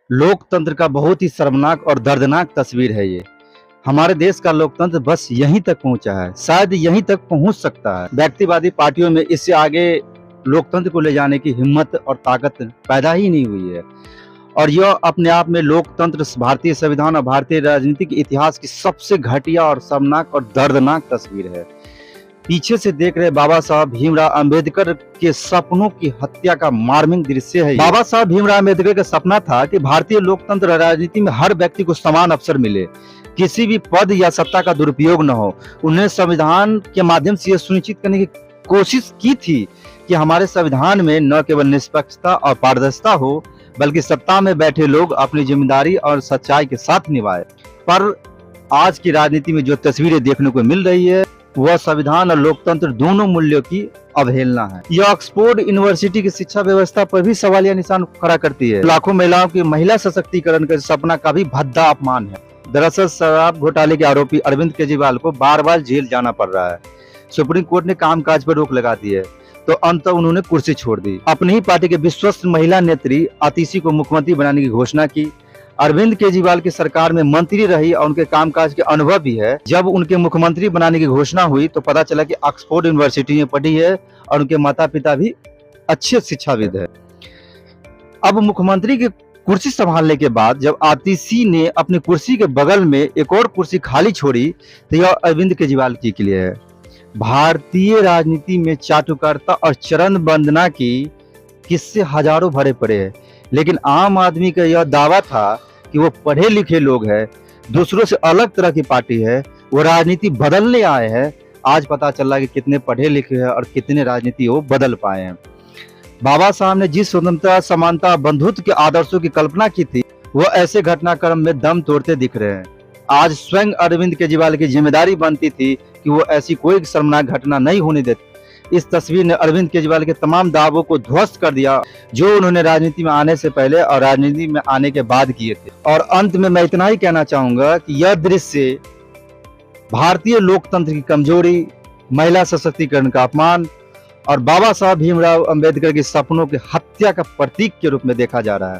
लोकतंत्र का बहुत ही शर्मनाक और दर्दनाक तस्वीर है ये। हमारे देश का लोकतंत्र बस यहीं तक पहुंचा है, शायद यहीं तक पहुंच सकता है। व्यक्तिवादी पार्टियों में इससे आगे लोकतंत्र को ले जाने की हिम्मत और ताकत पैदा ही नहीं हुई है। और यह अपने आप में लोकतंत्र, भारतीय संविधान और भारतीय राजनीतिक इतिहास की सबसे घटिया और शर्मनाक और दर्दनाक तस्वीर है। पीछे से देख रहे बाबा साहब भीमराव अंबेडकर के सपनों की हत्या का मार्मिक दृश्य है। बाबा साहब भीमराव अंबेडकर का सपना था कि भारतीय लोकतंत्र और राजनीति में हर व्यक्ति को समान अवसर मिले, किसी भी पद या सत्ता का दुरुपयोग न हो। उन्हें संविधान के माध्यम से यह सुनिश्चित करने की कोशिश की थी कि हमारे संविधान में न केवल निष्पक्षता और पारदर्शिता हो, बल्कि सत्ता में बैठे लोग अपनी जिम्मेदारी और सच्चाई के साथ निभाए। पर आज की राजनीति में जो तस्वीरें देखने को मिल रही है, वह संविधान और लोकतंत्र दोनों मूल्यों की अवहेलना है। यह ऑक्सफोर्ड यूनिवर्सिटी की शिक्षा व्यवस्था पर भी सवालिया निशान खड़ा करती है। लाखों महिलाओं की महिला सशक्तिकरण का सपना का भी भद्दा अपमान है। दरअसल शराब घोटाले के आरोपी अरविंद केजरीवाल को बार बार जेल जाना पड़ रहा है। सुप्रीम कोर्ट ने कामकाज पर रोक लगा दी है, तो अंत उन्होंने कुर्सी छोड़ दी। अपनी ही पार्टी के विश्वस्त महिला नेत्री आतिशी को मुख्यमंत्री बनाने की घोषणा की। अरविंद केजरीवाल की सरकार में मंत्री रही और उनके कामकाज के अनुभव भी है। जब उनके मुख्यमंत्री बनाने की घोषणा हुई तो पता चला कि ऑक्सफोर्ड यूनिवर्सिटी में पढ़ी है और उनके माता पिता भी अच्छे शिक्षाविद है। अब मुख्यमंत्री की कुर्सी संभालने के बाद जब आतिशी ने अपनी कुर्सी के बगल में एक और कुर्सी खाली छोड़ी, तो यह अरविंद केजरीवाल जी के लिए है। भारतीय राजनीति में चाटुकारिता और चरण वंदना की किस्से हजारों भरे पड़े हैं, लेकिन आम आदमी का यह दावा था कि वो पढ़े लिखे लोग हैं, दूसरों से अलग तरह की पार्टी है, वो राजनीति बदलने आए हैं। आज पता चला कि कितने पढ़े लिखे हैं और कितने राजनीति वो बदल पाए हैं। बाबा साहब ने जिस स्वतंत्रता, समानता, बंधुत्व के आदर्शों की कल्पना की थी, वो ऐसे घटनाक्रम में दम तोड़ते दिख रहे हैं। आज स्वयं अरविंद केजरीवाल की जिम्मेदारी बनती थी कि वो ऐसी कोई शर्मनाक घटना नहीं होने देते। इस तस्वीर ने अरविंद केजरीवाल के तमाम दावों को ध्वस्त कर दिया जो उन्होंने राजनीति में आने से पहले और राजनीति में आने के बाद किए थे। और अंत में मैं इतना ही कहना चाहूंगा कि यह दृश्य भारतीय लोकतंत्र की कमजोरी, महिला सशक्तिकरण का अपमान और बाबा साहब भीमराव अंबेडकर के सपनों की हत्या का प्रतीक के रूप में देखा जा रहा है।